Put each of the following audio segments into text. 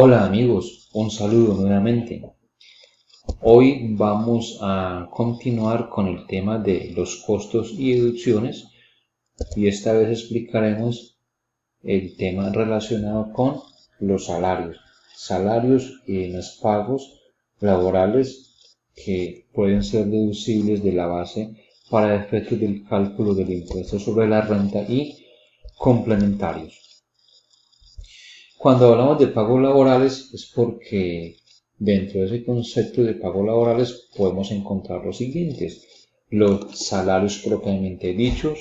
Hola amigos, un saludo nuevamente. Hoy vamos a continuar con el tema de los costos y deducciones y esta vez explicaremos el tema relacionado con los salarios y los pagos laborales que pueden ser deducibles de la base para efectos del cálculo del impuesto sobre la renta y complementarios. Cuando hablamos de pagos laborales es porque dentro de ese concepto de pagos laborales podemos encontrar los siguientes: los salarios propiamente dichos,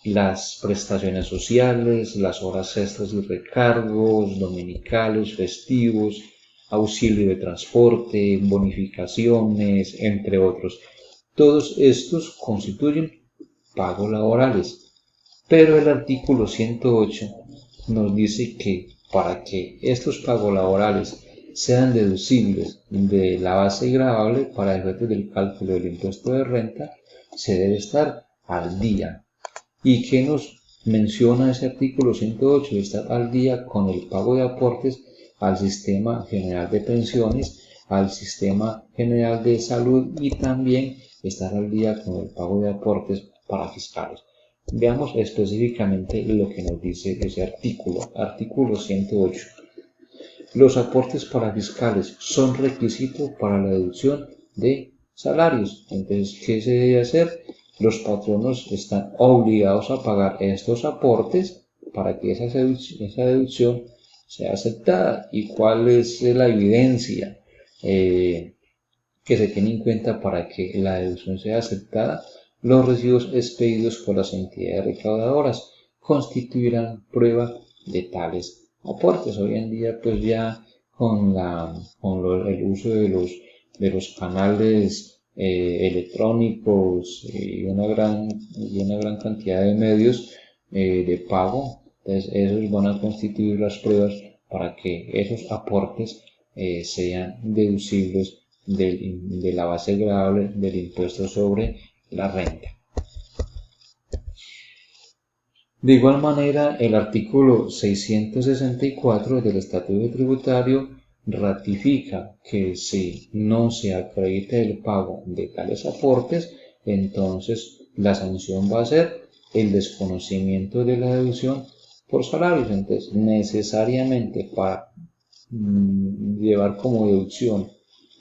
las prestaciones sociales, las horas extras y recargos, dominicales, festivos, auxilio de transporte, bonificaciones, entre otros. Todos estos constituyen pagos laborales. Pero el artículo 108 nos dice que para que estos pagos laborales sean deducibles de la base gravable para efectos del cálculo del impuesto de renta, se debe estar al día. ¿Y qué nos menciona ese artículo 108? Estar al día con el pago de aportes al Sistema General de Pensiones, al Sistema General de Salud y también estar al día con el pago de aportes para fiscales. Veamos específicamente lo que nos dice ese artículo 108. Los aportes para fiscales son requisito para la deducción de salarios. Entonces, ¿qué se debe hacer? Los patronos están obligados a pagar estos aportes para que esa deducción sea aceptada. ¿Y cuál es la evidencia que se tiene en cuenta para que la deducción sea aceptada? Los recibos expedidos por las entidades recaudadoras constituirán prueba de tales aportes. Hoy en día, pues ya con el uso de los canales electrónicos y una gran cantidad de medios de pago, entonces esos van a constituir las pruebas para que esos aportes sean deducibles de la base gravable del impuesto sobre la renta. De igual manera, el artículo 664 del Estatuto Tributario ratifica que si no se acredita el pago de tales aportes, entonces la sanción va a ser el desconocimiento de la deducción por salarios. Entonces, necesariamente para llevar como deducción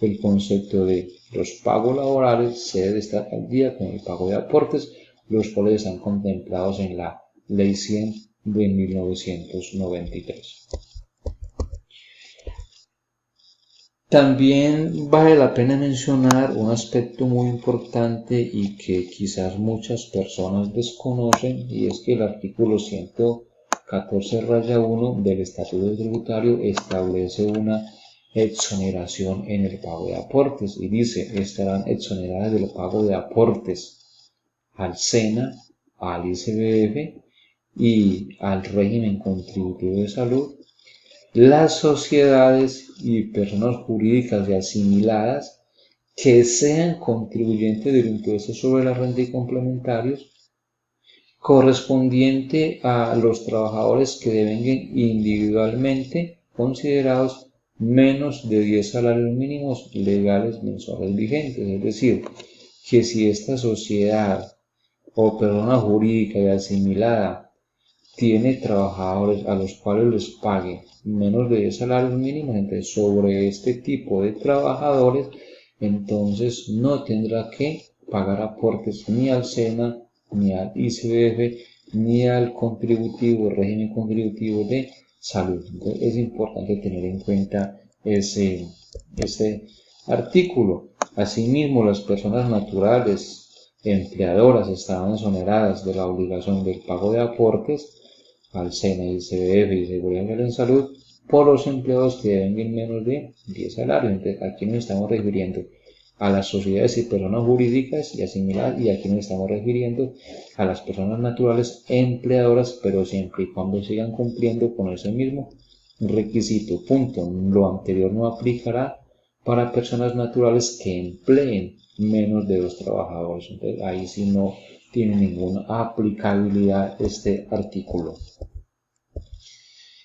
el concepto de los pagos laborales, se debe estar al día con el pago de aportes, los cuales están contemplados en la Ley 100 de 1993. También vale la pena mencionar un aspecto muy importante y que quizás muchas personas desconocen, y es que el artículo 114-1 del Estatuto Tributario establece una exoneración en el pago de aportes y dice: estarán exoneradas del pago de aportes al SENA, al ICBF y al régimen contributivo de salud las sociedades y personas jurídicas y asimiladas que sean contribuyentes del impuesto sobre la renta y complementarios correspondiente a los trabajadores que devengan individualmente considerados menos de 10 salarios mínimos legales mensuales vigentes. Es decir, que si esta sociedad o persona jurídica y asimilada tiene trabajadores a los cuales les pague menos de 10 salarios mínimos, entonces sobre este tipo de trabajadores, entonces no tendrá que pagar aportes ni al SENA, ni al ICBF, ni al régimen contributivo de salud. Entonces es importante tener en cuenta ese artículo. Asimismo, las personas naturales empleadoras estaban exoneradas de la obligación del pago de aportes al SENA, ICBF y Seguridad Social en Salud por los empleados que deben menos de 10 salarios. Entonces, aquí nos estamos refiriendo a las sociedades y personas jurídicas y asimiladas, y aquí nos estamos refiriendo a las personas naturales empleadoras, pero siempre y cuando sigan cumpliendo con ese mismo requisito. Punto. Lo anterior no aplicará para personas naturales que empleen menos de 2 trabajadores. Entonces, ahí sí no tiene ninguna aplicabilidad este artículo.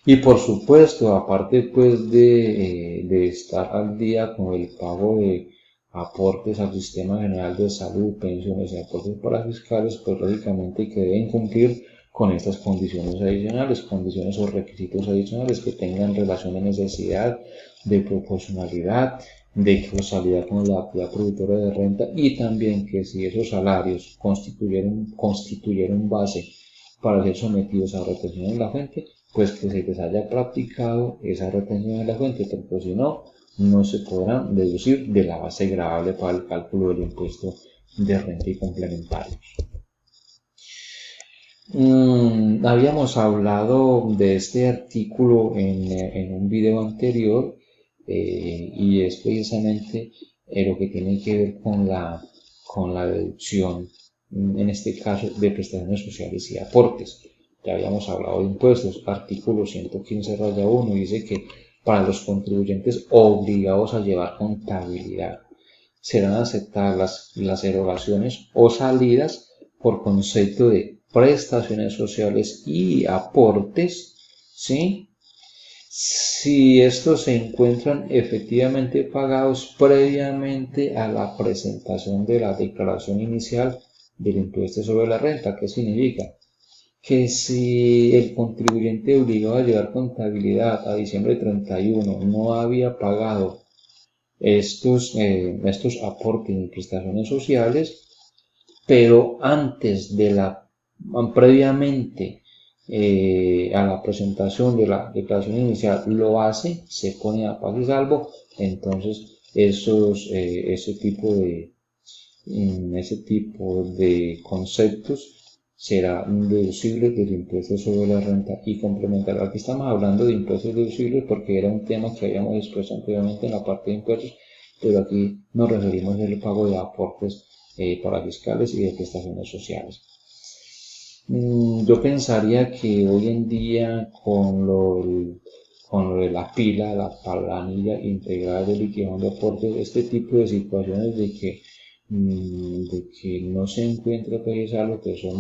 Y por supuesto, aparte pues de estar al día con el pago de aportes al Sistema General de Salud, pensiones y aportes para fiscales, pues lógicamente que deben cumplir con estas condiciones adicionales, condiciones o requisitos adicionales que tengan relación de necesidad, de proporcionalidad, de causalidad con la actividad productora de renta, y también que si esos salarios constituyeron base para ser sometidos a retención en la fuente, pues que se les haya practicado esa retención en la fuente, porque si no, no se podrán deducir de la base gravable para el cálculo del impuesto de renta y complementarios. Habíamos hablado de este artículo en un video anterior, y es precisamente lo que tiene que ver con la deducción, en este caso de prestaciones sociales y aportes. Ya habíamos hablado de impuestos, artículo 115-1 dice que para los contribuyentes obligados a llevar contabilidad serán aceptadas las erogaciones o salidas por concepto de prestaciones sociales y aportes, ¿sí? Si estos se encuentran efectivamente pagados previamente a la presentación de la declaración inicial del impuesto sobre la renta. ¿Qué significa? Que si el contribuyente obligado a llevar contabilidad a diciembre 31 no había pagado estos aportes y prestaciones sociales, pero previamente a la presentación de la declaración inicial lo hace, se pone a paz y salvo, entonces ese tipo de conceptos será deducible del impuesto sobre la renta y complementario. Aquí estamos hablando de impuestos deducibles porque era un tema que habíamos expuesto anteriormente en la parte de impuestos, pero aquí nos referimos al pago de aportes para fiscales y de prestaciones sociales. Yo pensaría que hoy en día con lo de la planilla integral de liquidación de aportes, este tipo de situaciones de que no se encuentra pues algo que son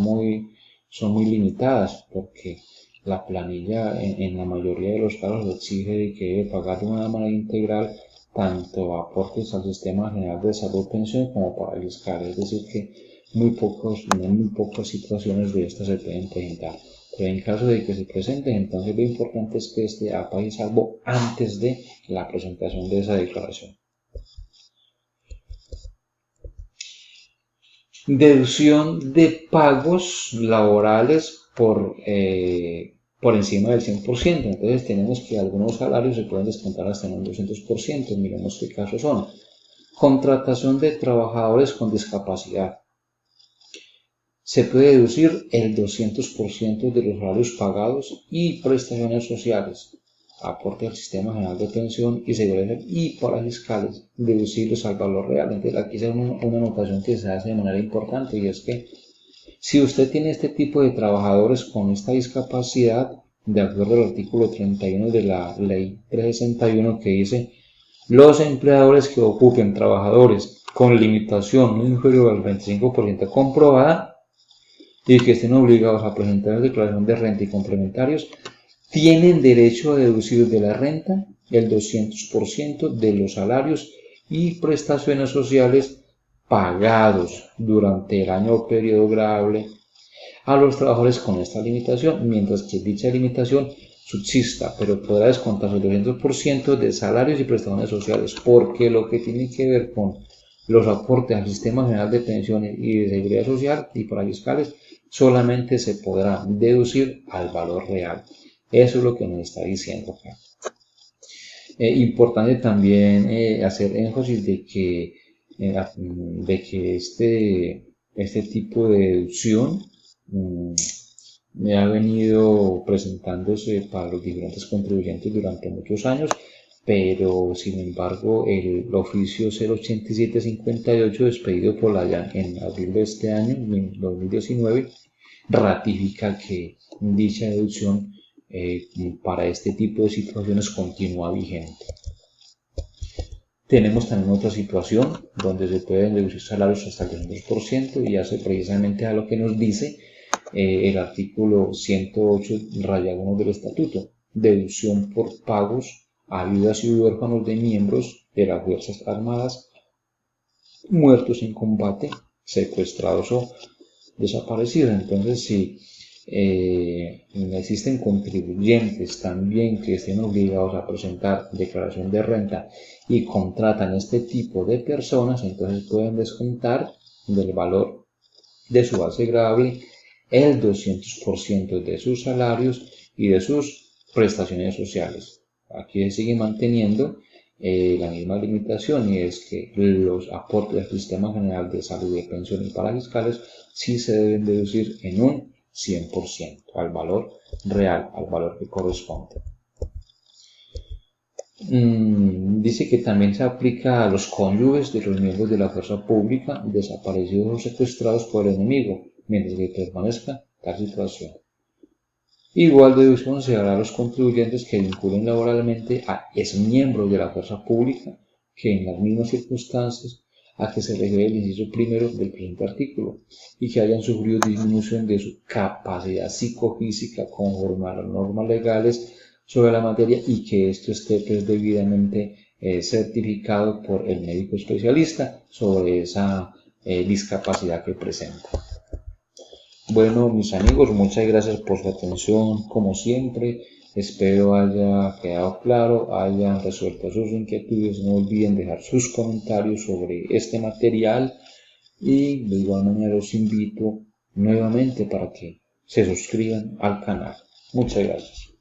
muy limitadas, porque la planilla en la mayoría de los casos exige de que debe pagar de una manera integral tanto aportes al Sistema General de Salud, pensión como para fiscal, es decir que en muy pocas situaciones de estas se pueden presentar. Pero en caso de que se presenten, entonces lo importante es que esté a paz y salvo antes de la presentación de esa declaración. Deducción de pagos laborales por encima del 100%. Entonces tenemos que algunos salarios se pueden descontar hasta en un 200%. Miremos qué casos son. Contratación de trabajadores con discapacidad. Se puede deducir el 200% de los salarios pagados y prestaciones sociales, aporte al Sistema General de Pensión y Seguridad y para fiscales, deducibles al valor real. Entonces aquí es una anotación que se hace de manera importante, y es que si usted tiene este tipo de trabajadores con esta discapacidad, de acuerdo al artículo 31 de la Ley 361, que dice: los empleadores que ocupen trabajadores con limitación no inferior al 25% comprobada y que estén obligados a presentar declaración de renta y complementarios, tienen derecho a deducir de la renta el 200% de los salarios y prestaciones sociales pagados durante el año o periodo gravable a los trabajadores con esta limitación, mientras que dicha limitación subsista, pero podrá descontarse el 200% de salarios y prestaciones sociales, porque lo que tiene que ver con los aportes al Sistema General de Pensiones y de Seguridad Social y para fiscales solamente se podrá deducir al valor real. Eso es lo que nos está diciendo acá. Importante también hacer énfasis de que este tipo de deducción me ha venido presentándose para los diferentes contribuyentes durante muchos años, pero sin embargo el oficio 08758 expedido por la DIAN en abril de este año, 2019, ratifica que dicha deducción para este tipo de situaciones continúa vigente. Tenemos también otra situación donde se pueden deducir salarios hasta el 200% y hace precisamente a lo que nos dice el artículo 108-1 del estatuto. deducción por pagos a viudas y huérfanos de miembros de las Fuerzas Armadas muertos en combate, secuestrados o desaparecidos. Entonces, si existen contribuyentes también que estén obligados a presentar declaración de renta y contratan este tipo de personas, entonces pueden descontar del valor de su base gravable el 200% de sus salarios y de sus prestaciones sociales. Aquí se sigue manteniendo la misma limitación, y es que los aportes del Sistema General de Salud y Pensiones parafiscales sí se deben deducir en un 100% al valor real, al valor que corresponde. Dice que también se aplica a los cónyuges de los miembros de la fuerza pública desaparecidos o secuestrados por el enemigo, mientras que permanezca tal situación. Igual deducción se hará a los contribuyentes que vinculen laboralmente a exmiembros de la fuerza pública que en las mismas circunstancias a que se refiere el inciso primero del presente artículo y que hayan sufrido disminución de su capacidad psicofísica conforme a las normas legales sobre la materia y que esto esté debidamente certificado por el médico especialista sobre esa discapacidad que presenta. Bueno, mis amigos, muchas gracias por su atención, como siempre. Espero haya quedado claro, hayan resuelto sus inquietudes. No olviden dejar sus comentarios sobre este material y de igual manera los invito nuevamente para que se suscriban al canal. Muchas gracias.